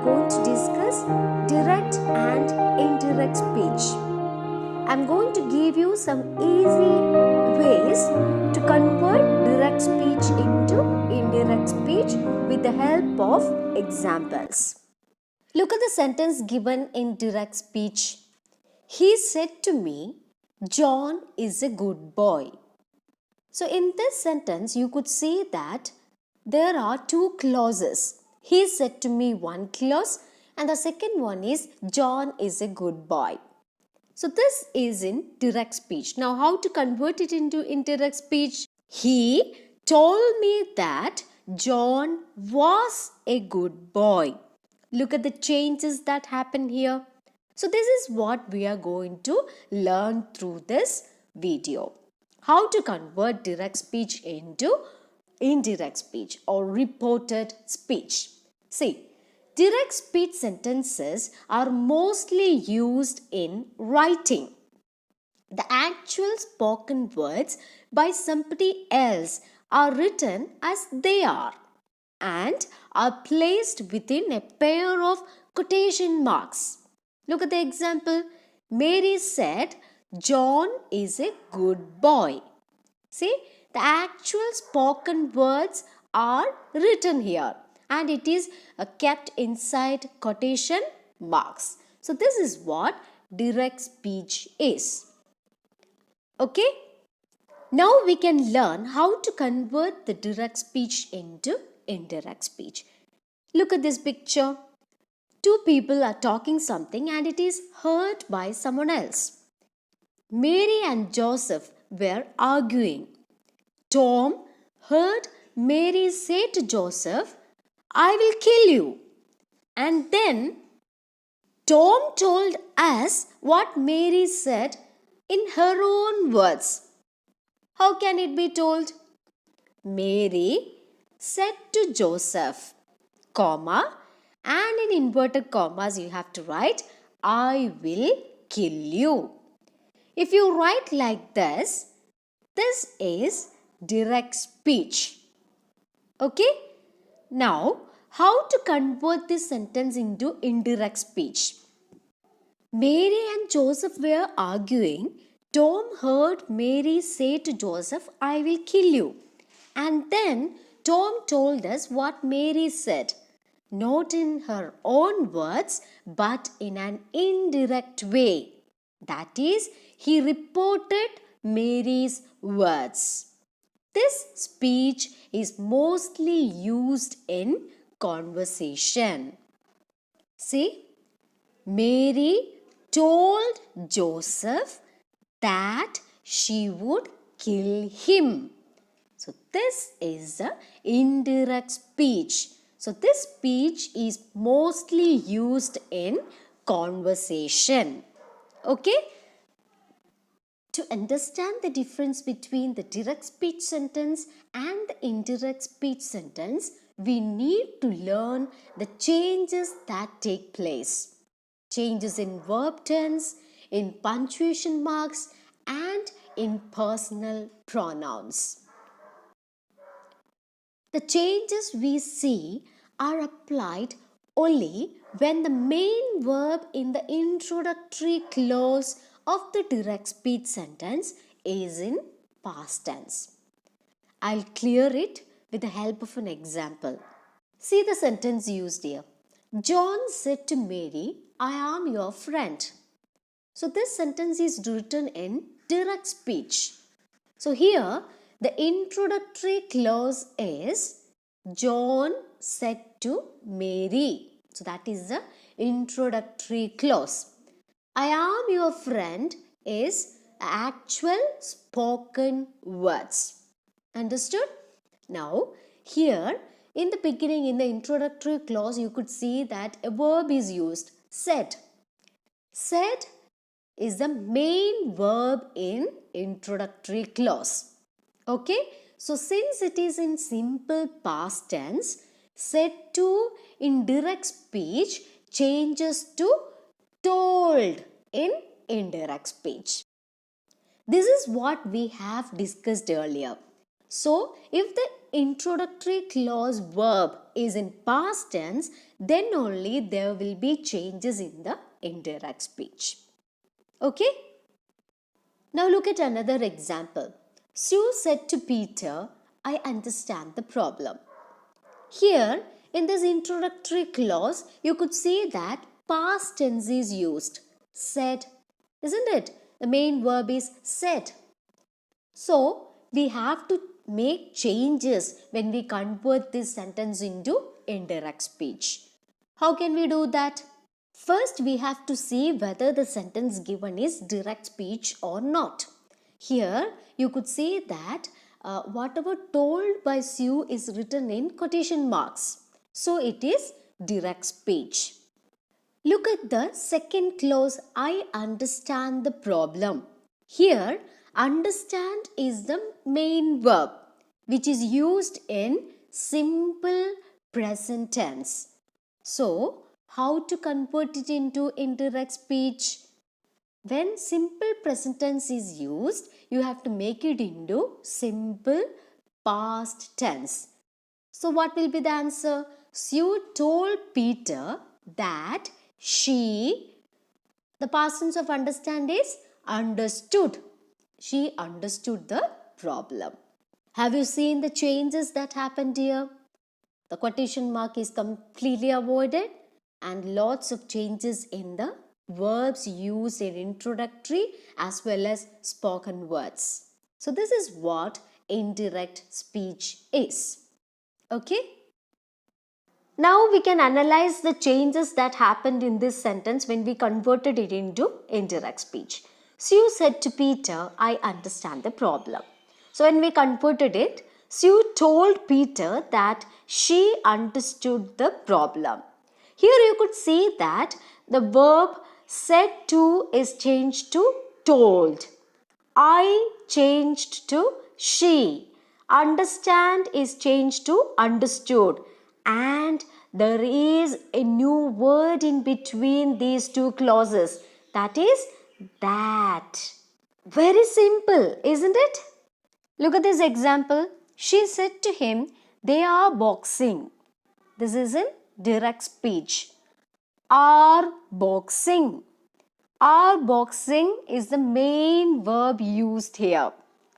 are going to discuss direct and indirect speech. I'm going to give you some easy ways to convert direct speech into indirect speech with the help of examples. Look at the sentence given in direct speech. He said to me, John is a good boy. So in this sentence, you could see that there are two clauses. He said to me one clause and the second one is John is a good boy. So this is in direct speech. Now how to convert it into indirect speech? He told me that John was a good boy. Look at the changes that happen here. So this is what we are going to learn through this video. How to convert direct speech into indirect speech or reported speech. See, direct speech sentences are mostly used in writing. The actual spoken words by somebody else are written as they are and are placed within a pair of quotation marks. Look at the example. Mary said, John is a good boy. See, the actual spoken words are written here and it is kept inside quotation marks. So this is what direct speech is. Okay? Now we can learn how to convert the direct speech into indirect speech. Look at this picture. Two people are talking something and it is heard by someone else. Mary and Joseph were arguing. Tom heard Mary say to Joseph, I will kill you. And then Tom told us what Mary said in her own words. How can it be told? Mary said to Joseph, comma, and in inverted commas you have to write, I will kill you. If you write like this is direct speech. Okay? Now, how to convert this sentence into indirect speech? Mary and Joseph were arguing. Tom heard Mary say to Joseph, I will kill you. And then Tom told us what Mary said. Not in her own words, but in an indirect way. That is, he reported Mary's words. This speech is mostly used in conversation. See, Mary told Joseph that she would kill him. So this is the indirect speech. So this speech is mostly used in conversation. Okay? To understand the difference between the direct speech sentence and the indirect speech sentence, we need to learn the changes that take place. Changes in verb tense, in punctuation marks, and in personal pronouns. The changes we see are applied only when the main verb in the introductory clause of the direct speech sentence is in past tense. I'll clear it with the help of an example. See the sentence used here. John said to Mary, I am your friend. So this sentence is written in direct speech. So here the introductory clause is John said to Mary. So that is the introductory clause. I am your friend is actual spoken words. Understood? Now here in the beginning, in the introductory clause, you could see that a verb is used, said. Said is the main verb in introductory clause. Okay? So since it is in simple past tense, said to in direct speech changes to told in indirect speech. This is what we have discussed earlier. So, if the introductory clause verb is in past tense, then only there will be changes in the indirect speech. Okay? Now look at another example. Sue said to Peter, I understand the problem. Here, in this introductory clause, you could see that past tense is used. Said, isn't it? The main verb is said. So, we have to make changes when we convert this sentence into indirect speech. How can we do that? First, we have to see whether the sentence given is direct speech or not. Here, you could see that whatever told by Sue is written in quotation marks. So, it is direct speech. Look at the second clause, I understand the problem. Here, understand is the main verb which is used in simple present tense. So, how to convert it into indirect speech? When simple present tense is used, you have to make it into simple past tense. So, what will be the answer? Sue told Peter that the past tense of understand is understood. She understood the problem. Have you seen the changes that happened here? The quotation mark is completely avoided and lots of changes in the verbs used in introductory as well as spoken words. So this is what indirect speech is. Okay? Now we can analyze the changes that happened in this sentence when we converted it into indirect speech. Sue said to Peter, I understand the problem. So when we converted it, Sue told Peter that she understood the problem. Here you could see that the verb said to is changed to told. I changed to she. Understand is changed to understood. And there is a new word in between these two clauses. That is that. Very simple, isn't it? Look at this example. She said to him, they are boxing. This is in direct speech. Are boxing. Are boxing is the main verb used here.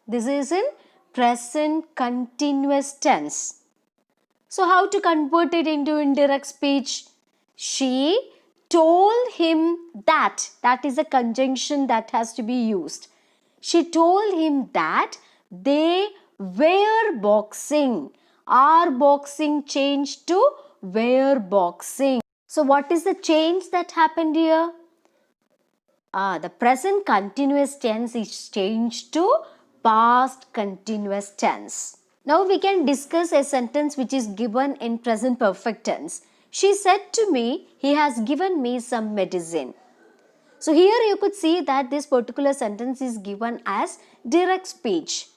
This is in present continuous tense. So how to convert it into indirect speech? She told him that. That is a conjunction that has to be used. She told him that they were boxing. Are boxing changed to were boxing. So what is the change that happened here? The present continuous tense is changed to past continuous tense. Now we can discuss a sentence which is given in present perfect tense. She said to me, he has given me some medicine. So here you could see that this particular sentence is given as direct speech.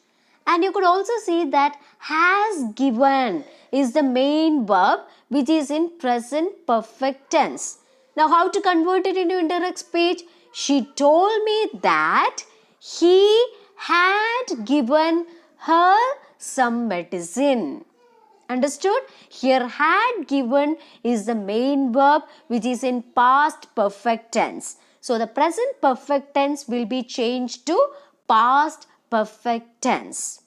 And you could also see that has given is the main verb which is in present perfect tense. Now how to convert it into indirect speech? She told me that he had given her some medicine. Understood? Here had given is the main verb which is in past perfect tense. So the present perfect tense will be changed to past perfect tense.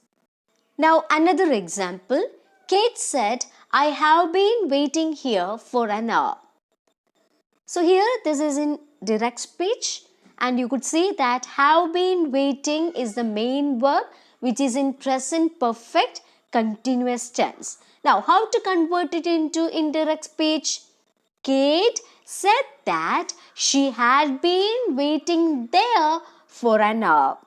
Now another example. Kate said, I have been waiting here for an hour. So here this is in direct speech and you could see that have been waiting is the main verb which is in present perfect continuous tense. Now how to convert it into indirect speech? Kate said that she had been waiting there for an hour.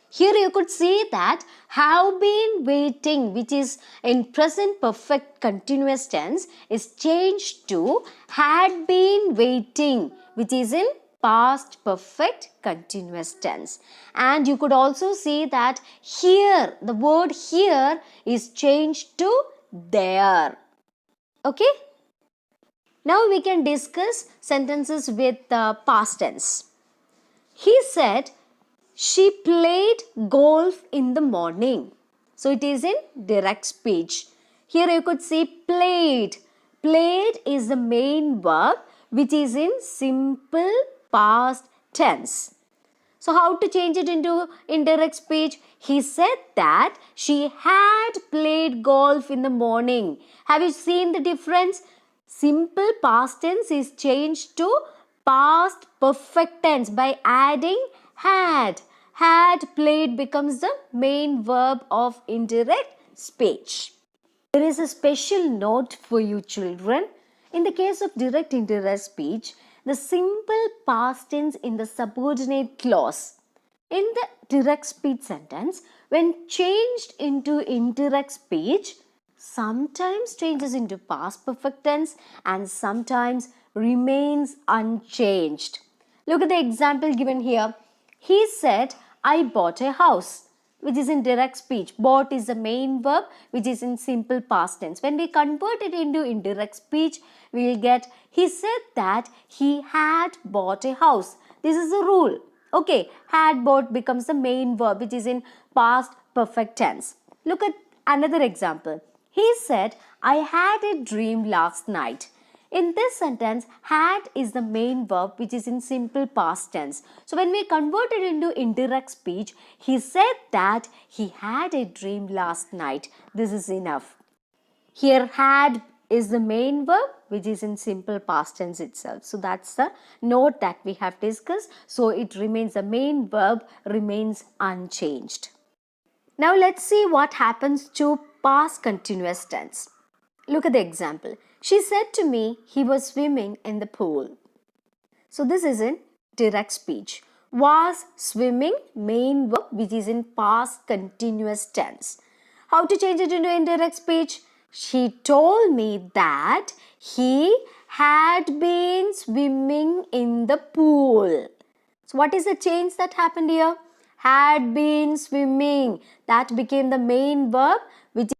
Here you could see that have been waiting which is in present perfect continuous tense is changed to had been waiting which is in past perfect continuous tense. And you could also see that here the word here is changed to there. Okay? Now we can discuss sentences with past tense. He said, she played golf in the morning. So it is in direct speech. Here you could see played. Played is the main verb which is in simple past tense. So how to change it into indirect speech? He said that she had played golf in the morning. Have you seen the difference? Simple past tense is changed to past perfect tense by adding had. Had played becomes the main verb of indirect speech. There is a special note for you children. In the case of direct indirect speech, the simple past tense in the subordinate clause in the direct speech sentence, when changed into indirect speech, sometimes changes into past perfect tense and sometimes remains unchanged. Look at the example given here. He said, I bought a house, which is in direct speech. Bought is the main verb which is in simple past tense. When we convert it into indirect speech, we will get, he said that he had bought a house. This is the rule. Okay, had bought becomes the main verb which is in past perfect tense. Look at another example. He said, I had a dream last night. In this sentence, had is the main verb which is in simple past tense. So when we convert it into indirect speech, he said that he had a dream last night. This is enough. Here had is the main verb which is in simple past tense itself. So that's the note that we have discussed. So it remains, the main verb remains unchanged. Now let's see what happens to past continuous tense. Look at the example. She said to me he was swimming in the pool. So this is in direct speech. Was swimming, main verb which is in past continuous tense. How to change it into indirect speech? She told me that he had been swimming in the pool. So what is the change that happened here? Had been swimming. That became the main verb which is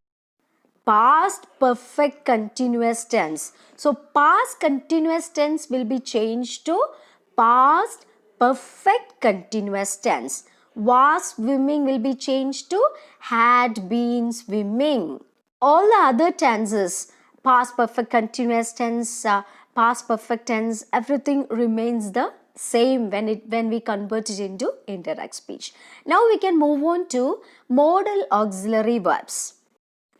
past perfect continuous tense. So past continuous tense will be changed to past perfect continuous tense. Was swimming will be changed to had been swimming. All the other tenses, past perfect continuous tense, past perfect tense, everything remains the same when we convert it into indirect speech. Now we can move on to modal auxiliary verbs.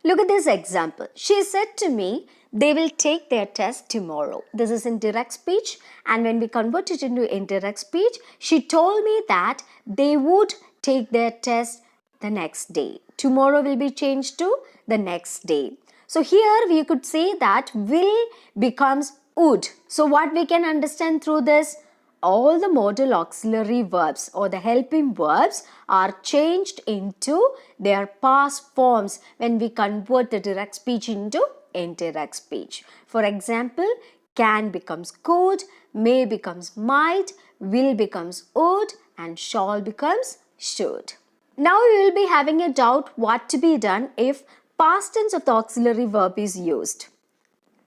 Look at this example. She said to me, they will take their test tomorrow. This is in direct speech, and when we convert it into indirect speech, she told me that they would take their test the next day. Tomorrow will be changed to the next day. So here we could say that will becomes would. So what we can understand through this? All the modal auxiliary verbs or the helping verbs are changed into their past forms when we convert the direct speech into indirect speech. For example, can becomes could, may becomes might, will becomes would, and shall becomes should. Now you will be having a doubt what to be done if past tense of the auxiliary verb is used.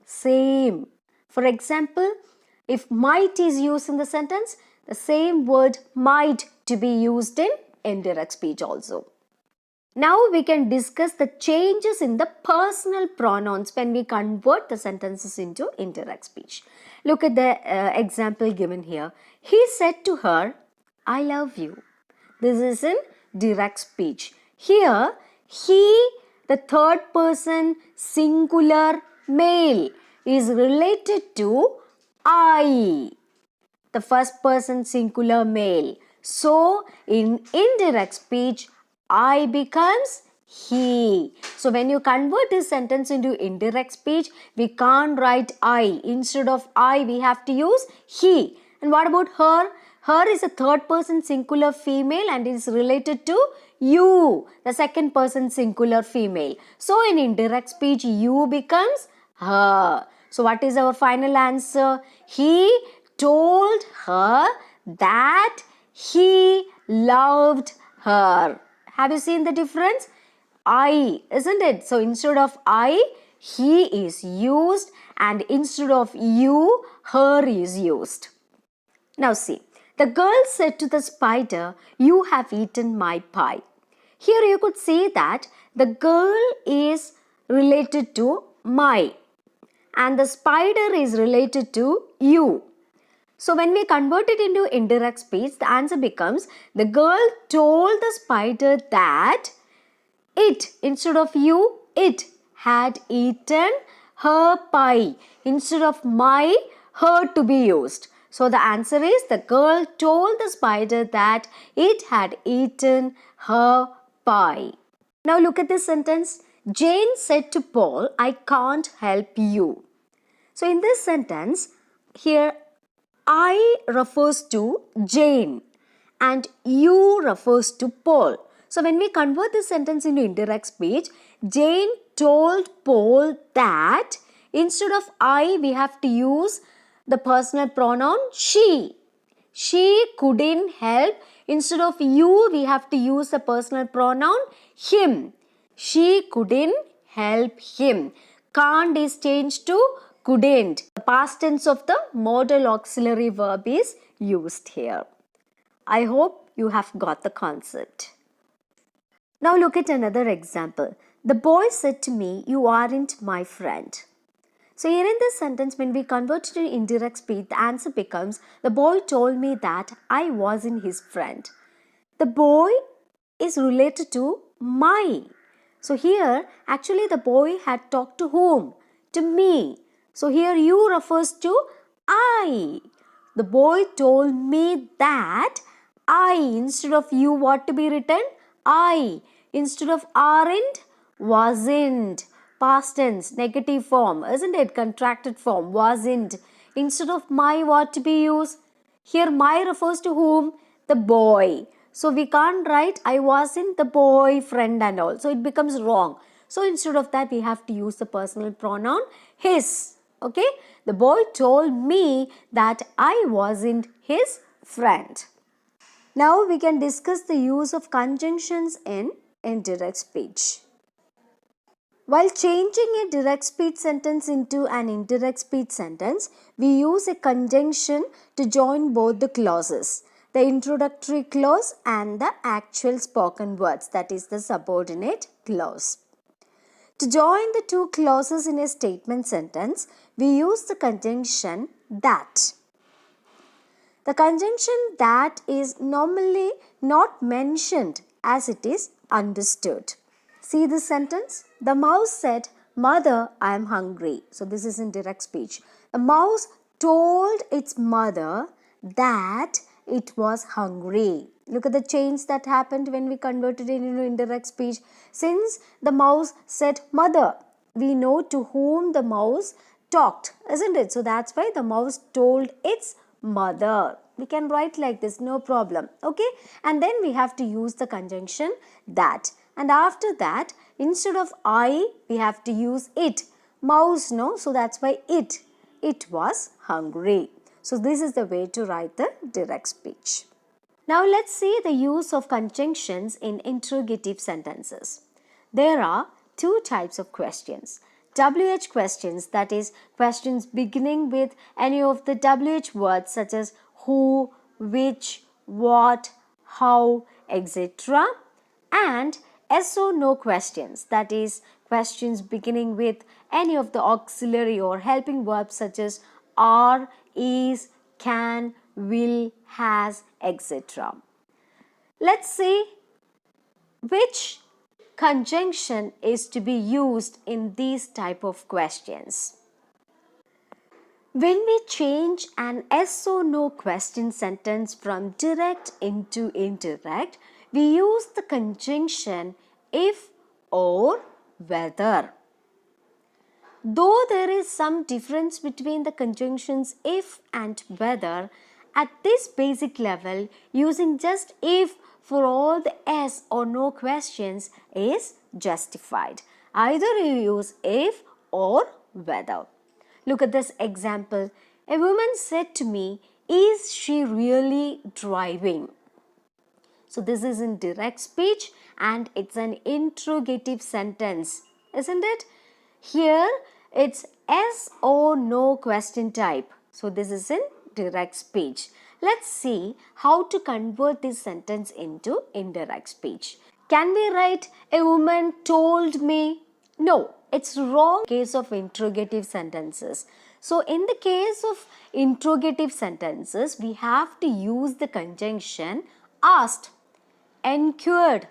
Same. For example, if might is used in the sentence, the same word might to be used in indirect speech also. Now we can discuss the changes in the personal pronouns when we convert the sentences into indirect speech. Look at the example given here. He said to her, I love you. This is in direct speech. Here, he, the third person singular male, is related to I, the first person singular male. So, in indirect speech, I becomes he. So, when you convert this sentence into indirect speech, we can't write I. Instead of I, we have to use he. And what about her? Her is a third person singular female and is related to you, the second person singular female. So, in indirect speech, you becomes her. So, what is our final answer? He told her that he loved her. Have you seen the difference? I, isn't it? So, instead of I, he is used, and instead of you, her is used. Now see, the girl said to the spider, you have eaten my pie. Here you could say that the girl is related to my, and the spider is related to you. So when we convert it into indirect speech, the answer becomes the girl told the spider that it, instead of you, it had eaten her pie. Instead of my, her to be used. So the answer is the girl told the spider that it had eaten her pie. Now look at this sentence. Jane said to Paul, I can't help you. So in this sentence, here I refers to Jane and you refers to Paul. So when we convert this sentence into indirect speech, Jane told Paul that instead of I, we have to use the personal pronoun she. She couldn't help. Instead of you, we have to use the personal pronoun him. She couldn't help him. Can't is changed to couldn't. The past tense of the modal auxiliary verb is used here. I hope you have got the concept. Now look at another example. The boy said to me, you aren't my friend. So here in this sentence, when we convert it to indirect speech, the answer becomes, the boy told me that I wasn't his friend. The boy is related to my. So here, actually the boy had talked to whom? To me. So here you refers to I. The boy told me that I, instead of you, what to be written? I. Instead of aren't, wasn't. Past tense, negative form, isn't it? Contracted form, wasn't. Instead of my, what to be used? Here my refers to whom? The boy. So we can't write I wasn't the boyfriend and all. So it becomes wrong. So instead of that, we have to use the personal pronoun his. Okay? The boy told me that I wasn't his friend. Now we can discuss the use of conjunctions in indirect speech. While changing a direct speech sentence into an indirect speech sentence, we use a conjunction to join both the clauses, the introductory clause and the actual spoken words, that is the subordinate clause. To join the two clauses in a statement sentence, we use the conjunction that. The conjunction that is normally not mentioned as it is understood. See this sentence? The mouse said, Mother, I am hungry. So this is in direct speech. The mouse told its mother that it was hungry. Look at the change that happened when we converted it into indirect speech. Since the mouse said mother, we know to whom the mouse talked, isn't it? So that's why the mouse told its mother. We can write like this, no problem. Okay? And then we have to use the conjunction that. And after that, instead of I, we have to use it. Mouse, no? So that's why it. It was hungry. So this is the way to write the direct speech. Now let's see the use of conjunctions in interrogative sentences. There are two types of questions. WH questions, that is questions beginning with any of the WH words such as who, which, what, how, etc. And yes or no questions, that is questions beginning with any of the auxiliary or helping verbs such as are, is, can, will, has, etc. Let's see which conjunction is to be used in these type of questions. When we change an yes or no question sentence from direct into indirect, we use the conjunction if or whether. Though there is some difference between the conjunctions if and whether, at this basic level, using just if for all the yes or no questions is justified. Either you use if or whether. Look at this example. A woman said to me, is she really driving? So this is in direct speech and it's an interrogative sentence, isn't it? Here it's yes or no question type. So this is in direct speech. Let's see how to convert this sentence into indirect speech. Can we write a woman told me? No, It's wrong in case of interrogative sentences. So in the case of interrogative sentences, we have to use the conjunction asked, enquired,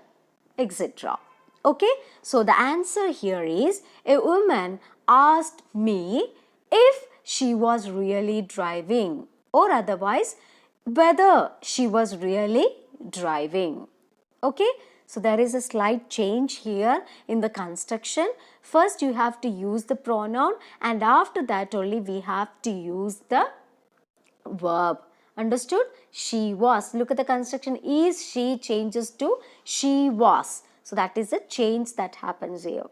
etc. Okay, so the answer here is a woman asked me if she was really driving, or otherwise whether she was really driving. Okay, so there is a slight change here in the construction. First you have to use the pronoun, and after that only we have to use the verb. Understood? She was. Look at the construction. Is she changes to she was. So that is a change that happens here.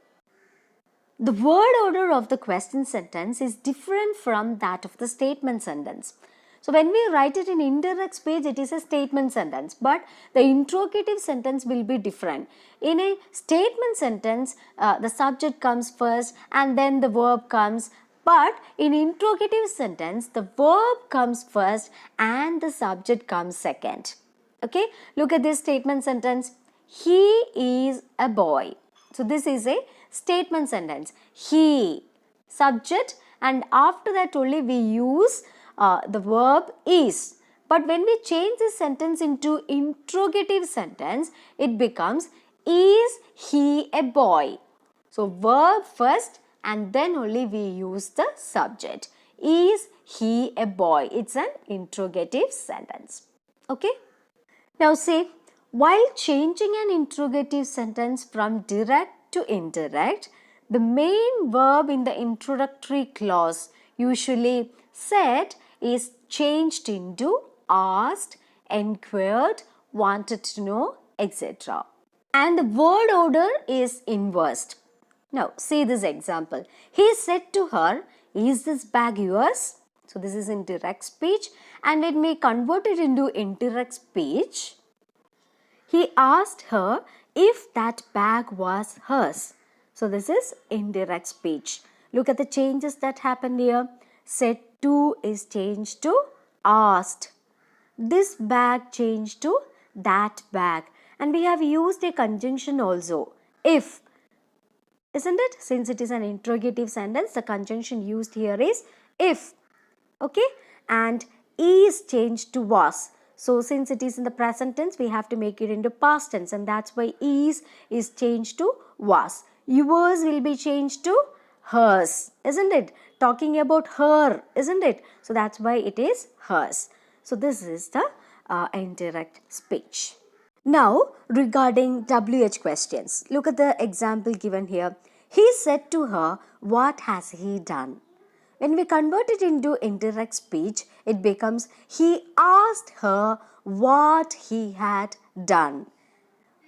The word order of the question sentence is different from that of the statement sentence. So when we write it in indirect speech, it is a statement sentence, but the interrogative sentence will be different. In a statement sentence, the subject comes first and then the verb comes. But in interrogative sentence, the verb comes first and the subject comes second. Okay, look at this statement sentence. He is a boy. So this is a statement sentence. He, subject, and after that only we use the verb is. But when we change this sentence into interrogative sentence, it becomes is he a boy? So verb first and then only we use the subject. Is he a boy? It's an interrogative sentence. Okay. Now say, while changing an interrogative sentence from direct to indirect, the main verb in the introductory clause, usually said, is changed into asked, enquired, wanted to know, etc. And the word order is inversed. Now, see this example. He said to her, is this bag yours? So, this is in direct speech, and let me convert it into indirect speech. He asked her if that bag was hers. So, this is indirect speech. Look at the changes that happened here. Said to is changed to asked. This bag changed to that bag. And we have used a conjunction also. If. Isn't it? Since it is an interrogative sentence, the conjunction used here is if. Okay? And is changed to was. So, since it is in the present tense, we have to make it into past tense, and that's why is changed to was. Yours will be changed to hers, isn't it? Talking about her, isn't it? So, that's why it is hers. So, this is the indirect speech. Now, regarding WH questions, look at the example given here. He said to her, what has he done? When we convert it into indirect speech, it becomes he asked her what he had done.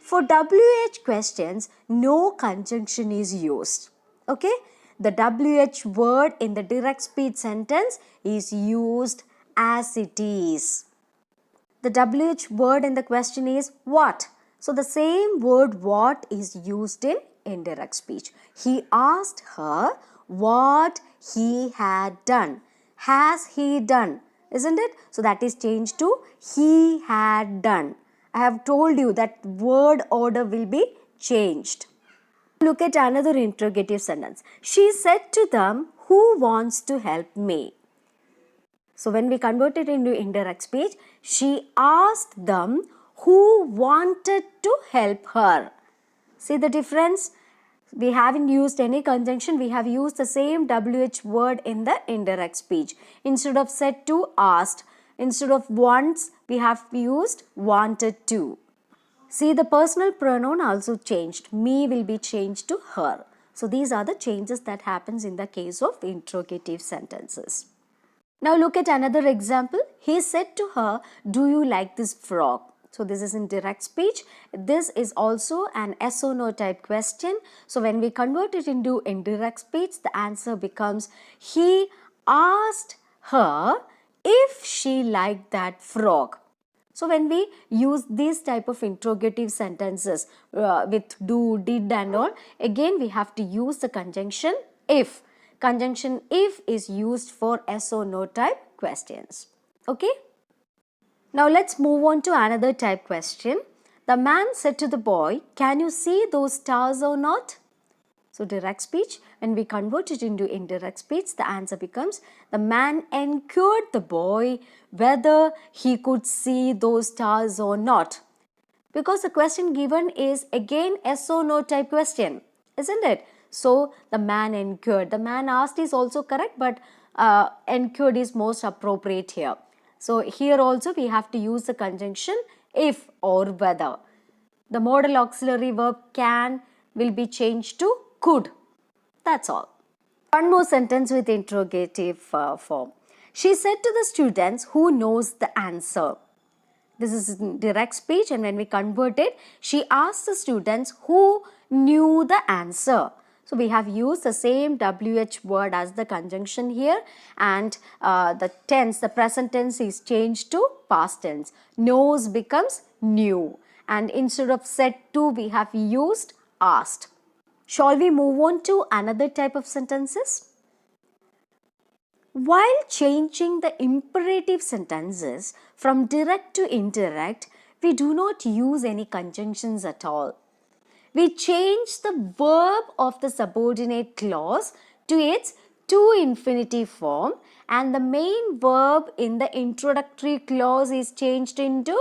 For WH questions, no conjunction is used. Okay? The WH word in the direct speech sentence is used as it is. The WH word in the question is what. So, the same word what is used in indirect speech. He asked her what he had done. Has he done? Isn't it? So, that is changed to he had done. I have told you that word order will be changed. Look at another interrogative sentence. She said to them, who wants to help me? So, when we convert it into indirect speech, she asked them who wanted to help her. See the difference? We haven't used any conjunction. We have used the same WH word in the indirect speech. Instead of said to, asked. Instead of wants, we have used wanted to. See, the personal pronoun also changed. Me will be changed to her. So, these are the changes that happens in the case of interrogative sentences. Now, look at another example. He said to her, do you like this frog? So, this is in direct speech. This is also an yes or no type question. So, when we convert it into indirect speech, the answer becomes he asked her if she liked that frog. So, when we use these type of interrogative sentences with do, did and all, again we have to use the conjunction if. Conjunction if is used for yes or no type questions. Okay. Now, let's move on to another type question. The man said to the boy, can you see those stars or not? So direct speech, when we convert it into indirect speech, the answer becomes the man enquired the boy whether he could see those stars or not. Because the question given is again yes or no type question, isn't it? So the man enquired. The man asked is also correct, but enquired is most appropriate here. So here also we have to use the conjunction if or whether. The modal auxiliary verb can will be changed to could. That's all. One more sentence with interrogative form. She said to the students, who knows the answer? This is direct speech, and when we convert it, she asked the students who knew the answer. So we have used the same WH word as the conjunction here, and the tense, the present tense is changed to past tense. Knows becomes knew, and instead of said to, we have used asked. Shall we move on to another type of sentences? While changing the imperative sentences from direct to indirect, we do not use any conjunctions at all. We change the verb of the subordinate clause to its to infinitive form, and the main verb in the introductory clause is changed into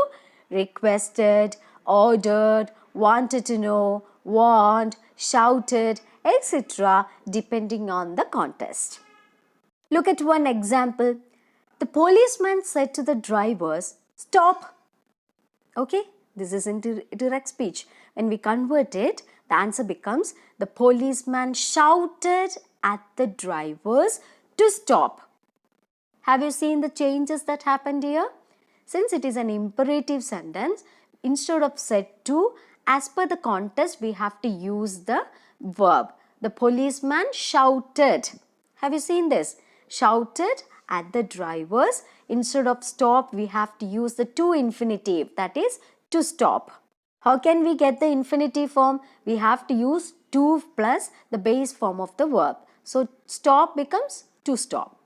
requested, ordered, wanted to know, want, shouted, etc. depending on the context. Look at one example. The policeman said to the drivers, stop. Okay, this is indirect speech. When we convert it, the answer becomes the policeman shouted at the drivers to stop. Have you seen the changes that happened here? Since it is an imperative sentence, instead of said to, as per the context, we have to use the verb. The policeman shouted. Have you seen this? Shouted at the drivers. Instead of stop, we have to use the to infinitive, that is to stop. How can we get the infinitive form? We have to use to plus the base form of the verb. So stop becomes to stop.